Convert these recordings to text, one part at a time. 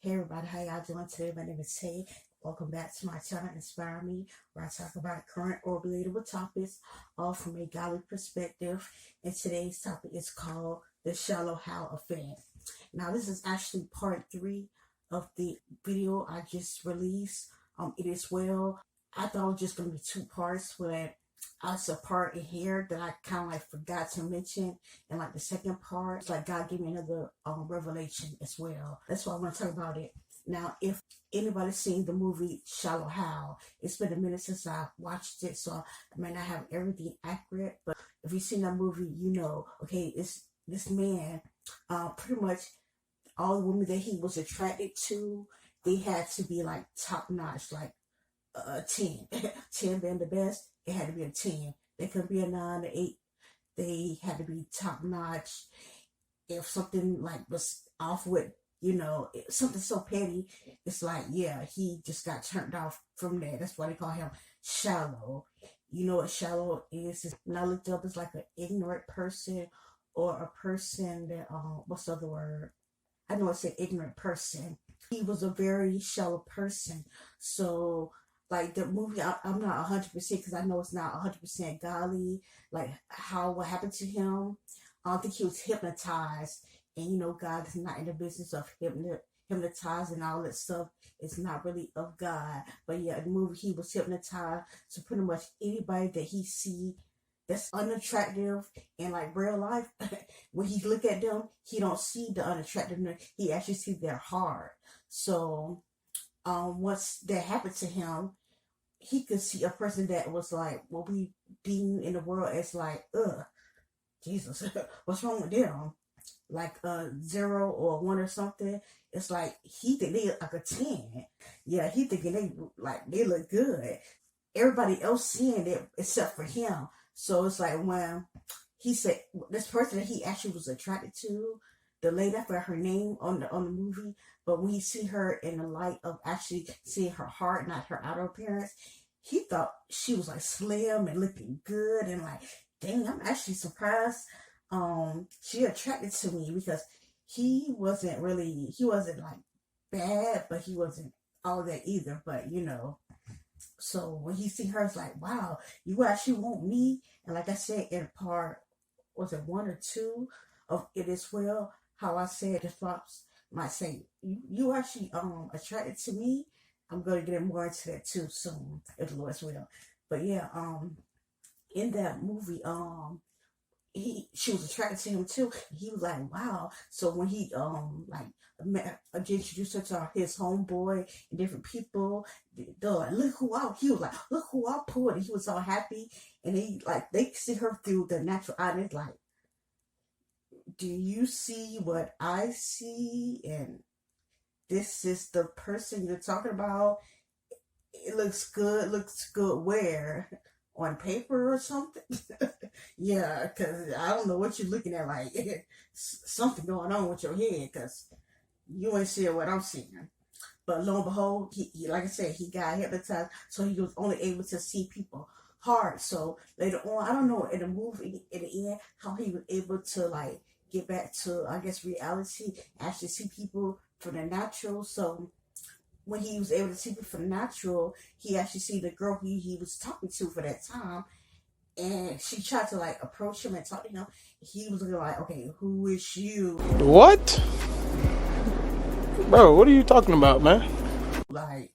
Hey everybody, how y'all doing today? My name is Tay. Welcome back to my channel, Inspire Me, where I talk about current or relatable topics, all from a godly perspective. And today's topic is called the Shallow Hal Effect. Now, this is actually part 3 of the video I just released. It is well. I thought it was just going to be 2 parts, but it's a part in here that I kind of like forgot to mention. And like the second part, it's like God gave me another revelation as well. That's why I want to talk about it. Now, if anybody's seen the movie Shallow Hal, it's been a minute since I watched it, so I may not have everything accurate. But if you've seen that movie, you know, okay, it's this man, pretty much all the women that he was attracted to, they had to be like top notch, like 10. 10 being the best, it had to be a 10. They couldn't be a 9 or 8. They had to be top notch. If something like was off with, you know, something so petty, it's like, yeah, he just got turned off from there. That's why they call him shallow. You know what shallow is? It's not looked up as like an ignorant person or a person that, what's the other word? I know it's an ignorant person. He was a very shallow person. So, like the movie, I'm not 100% because I know it's not 100% godly. Like what happened to him. I don't think he was hypnotized. And you know, God is not in the business of hypnotizing all that stuff. It's not really of God. But yeah, in the movie, he was hypnotized. So pretty much anybody that he see that's unattractive in like real life, when he look at them, he don't see the unattractiveness. He actually see their heart. So once that happened to him, he could see a person that was like what we deem in the world as like, Jesus, what's wrong with them? Like 0 or 1 or something. It's like he think they like a 10. Yeah, he thinking they look good. Everybody else seeing it except for him. So it's like when he said this person that he actually was attracted to, the lady, I forgot her name on the movie, but when he see her in the light of actually seeing her heart, not her outer appearance, he thought she was like slim and looking good and like, dang, I'm actually surprised she attracted to me because he wasn't like bad, but he wasn't all that either. But you know, so when he see her, it's like, wow, you actually want me. And like I said in part, was it 1 or 2 of it as well, how I said the thoughts might say, you actually attracted to me. I'm gonna get more into that too soon, if the Lord's will. But yeah, in that movie, she was attracted to him too. He was like, wow. So when he introduced her to his homeboy and different people, they're like, he was like, look who I pulled. And he was all happy. And they see her through the natural eye, and it's like, do you see what I see? And this is the person you're talking about. It looks good where? On paper or something? Yeah, because I don't know what you're looking at, like something going on with your head, because you ain't seeing what I'm seeing. But lo and behold, he like I said, he got hypnotized, so he was only able to see people hard. So later on, I don't know, in the movie, in the end, how he was able to like get back to, I guess, reality, actually see people for the natural. So when he was able to see people for the natural, he actually see the girl he was talking to for that time, and she tried to like approach him and talk to him. He was looking like, okay, who is you? What? Bro, what are you talking about, man? Like,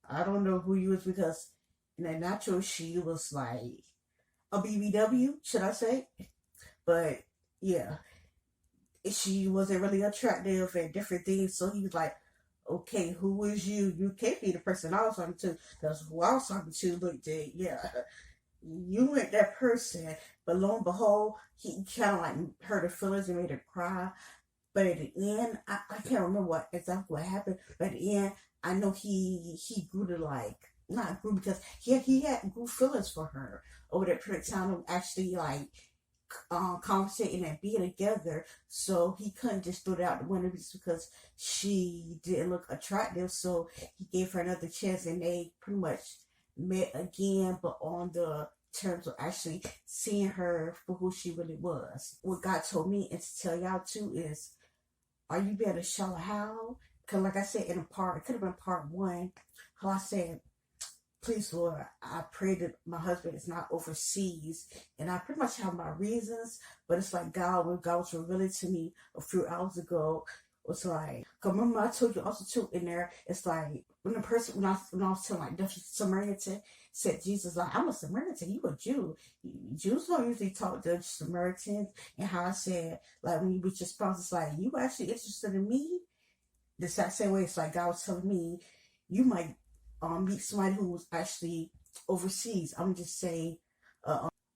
I don't know who you is, because in the natural she was like a BBW, should I say? But yeah, she wasn't really attractive and different things. So he was like, okay, who is you? You can't be the person I was talking to, because who I was talking to looked at, yeah, you ain't that person. But lo and behold, he kind of like hurt her feelings and made her cry. But at the end, I can't remember exactly what happened. But at the end, I know he grew to like, not grew, because he had grew feelings for her over that period of time of actually like conversating and being together. So he couldn't just throw it out the window just because she didn't look attractive. So he gave her another chance, and they pretty much met again, but on the terms of actually seeing her for who she really was. What God told me and to tell y'all too is, are you being a shallow Hal? Cause like I said in a part, it could have been part one. How I said, please Lord, I pray that my husband is not overseas, and I pretty much have my reasons, but it's like when God was revealing to me a few hours ago, was like, cause remember I told you also too in there, it's like when the person when I was telling like the Samaritan said Jesus like I'm a Samaritan, you a Jew. Jews don't usually talk to Samaritans, and how I said like when you with your spouse, it's like you actually interested in me. The same way it's like God was telling me you might meet somebody who was actually overseas. I'm just say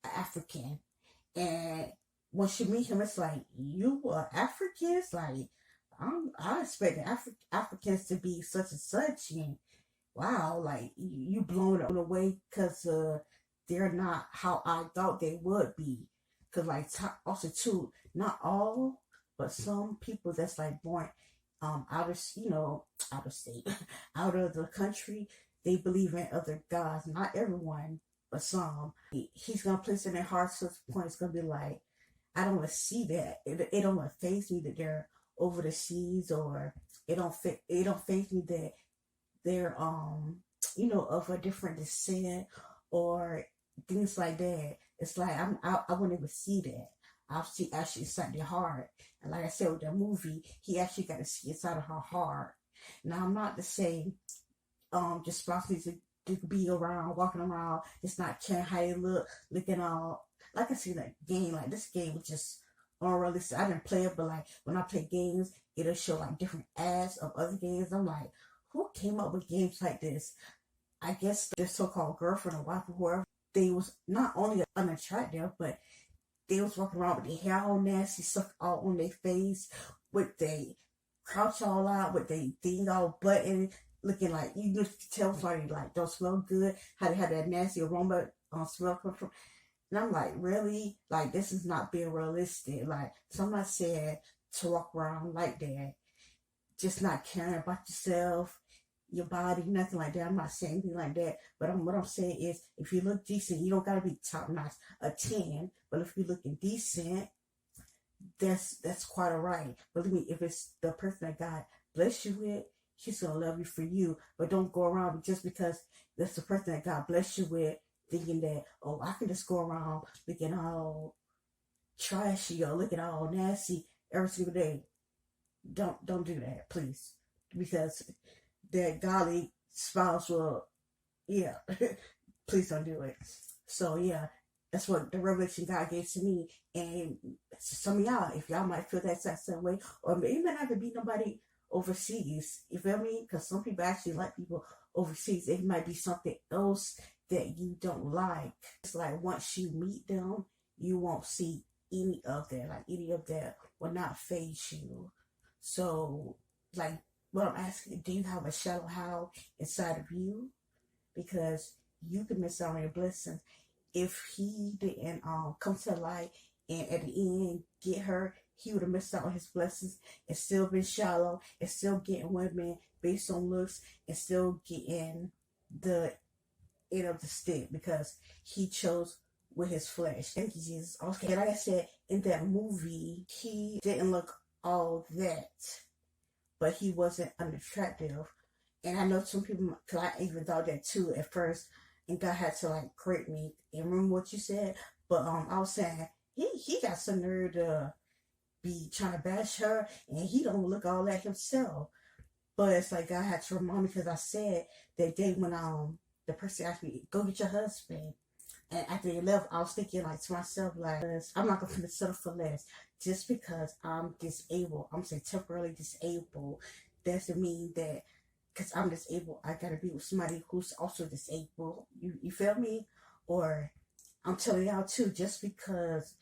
African, and once you meet him, it's like you are Africans. Like I expect Africans to be such and such, and wow, like you blown away because they're not how I thought they would be. Cause like also too, not all, but some people that's like born out of out of state, out of the country, they believe in other gods. Not everyone, but some. He's gonna place in their hearts to the point it's gonna be like, I don't want to see that. It don't want to faze me that they're over the seas, or it don't faze me that they're of a different descent or things like that. It's like I wouldn't even see that. I'll see actually inside their heart. And like I said with that movie, he actually got to see inside of her heart. Now I'm not to say just spouse needs to be around, walking around, just not caring how they looking all like I see that game, like this game was just unrealistic. I didn't play it, but like when I play games, it'll show like different ads of other games. I'm like, who came up with games like this? I guess their so-called girlfriend or wife or whoever, they was not only unattractive, but they was walking around with their hair all nasty, stuff all on their face, with they crouch all out, with they thing all button, looking like you just tell somebody like don't smell good, how they have that nasty aroma smell come from. And I'm like, really? Like this is not being realistic. Like somebody said to walk around like that, just not caring about yourself, your body, nothing like that. I'm not saying anything like that, but what I'm saying is, if you look decent, you don't gotta be top notch a 10. But if you're looking decent, that's quite alright. Believe me, if it's the person that God bless you with, He's gonna love you for you. But don't go around just because that's the person that God bless you with, thinking that I can just go around looking all trashy or looking all nasty every single day. Don't do that, please, because that godly spouse will, yeah, please don't do it. So yeah, that's what the revelation God gave to me, and some of y'all, if y'all might feel that same way, or it may not even be nobody overseas. You feel me? Because some people actually like people overseas. It might be something else that you don't like. It's like once you meet them, you won't see any of that. Like any of that will not faze you. So, like, what I'm asking, do you have a shallow Hal inside of you? Because you can miss out on your blessings if he didn't come to light and at the end get her. He would have missed out on his blessings and still been shallow and still getting women based on looks and still getting the end of the stick because he chose with his flesh. Thank you, Jesus. Okay, like I said, in that movie, he didn't look all that, but he wasn't unattractive. And I know some people, because I even thought that too at first, and God had to like correct me and remember what you said. But I was saying he got some nerve to be trying to bash her, and he don't look all that himself. But it's like God had to remind me because I said that day when the person asked me go get your husband, and after they left, I was thinking like to myself like I'm not gonna settle for less just because I'm disabled. I'm saying temporarily disabled doesn't mean that because I'm disabled I gotta be with somebody who's also disabled. You feel me? Or I'm telling y'all too, just because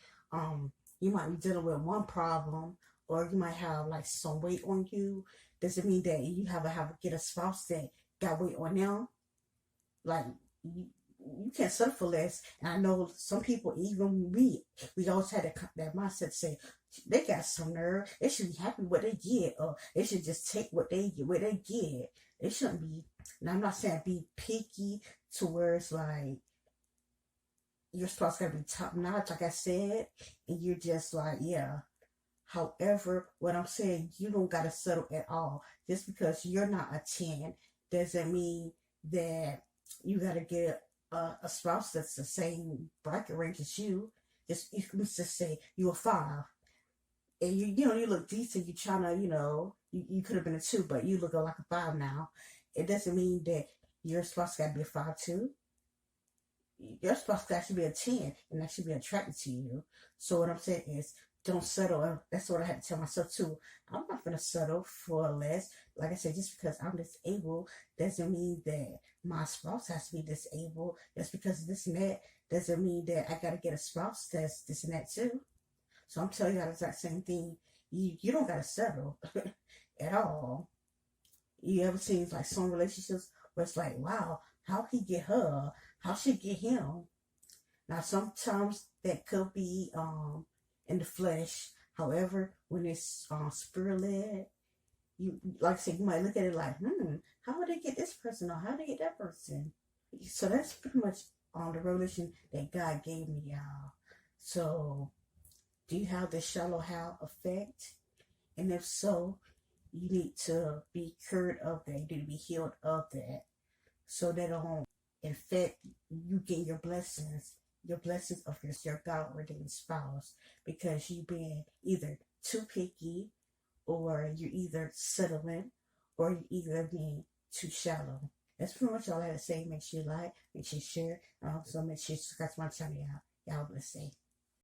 you might be dealing with one problem or you might have like some weight on you doesn't mean that you have to get a spouse that got weight on them. Like you can't settle for less. And I know some people, even we always had that mindset to say they got some nerve. They should be happy with what they get, or they should just take what they get. They shouldn't be. And I'm not saying be picky to where it's like your spouse gotta be top notch, like I said, and you're just like, yeah, However, what I'm saying, you don't gotta settle at all. Just because you're not a 10 doesn't mean that you gotta get a spouse that's the same bracket range as you. Just let's just say you're a 5, and you look decent. You trying to you could have been a 2, but you look like a 5 now. It doesn't mean that your spouse got to be a 5 too. Your spouse could actually be a 10 and actually be attracted to you. So what I'm saying is, don't settle. That's what I had to tell myself too. I'm not gonna settle for less. Like I said, just because I'm disabled doesn't mean that my spouse has to be disabled. Just because of this and that doesn't mean that I gotta get a spouse that's this and that too. So I'm telling you the exact same thing. You don't gotta settle at all. You ever seen like some relationships where it's like, wow, how he get her? How she get him? Now sometimes that could be in the flesh. However, when it's spirit led, you like I said, you might look at it like, how would they get this person or how would they get that person? So that's pretty much the revelation that God gave me, y'all. So do you have the shallow Hal effect? And if so, you need to be cured of that. You need to be healed of that, so that don't affect you getting your blessings of your God ordained spouse, because you've been either too picky, or you're either settling, or you're either being too shallow. That's pretty much all I had to say. Make sure you like, make sure you share, and also make sure you subscribe to my channel, y'all. Y'all bless.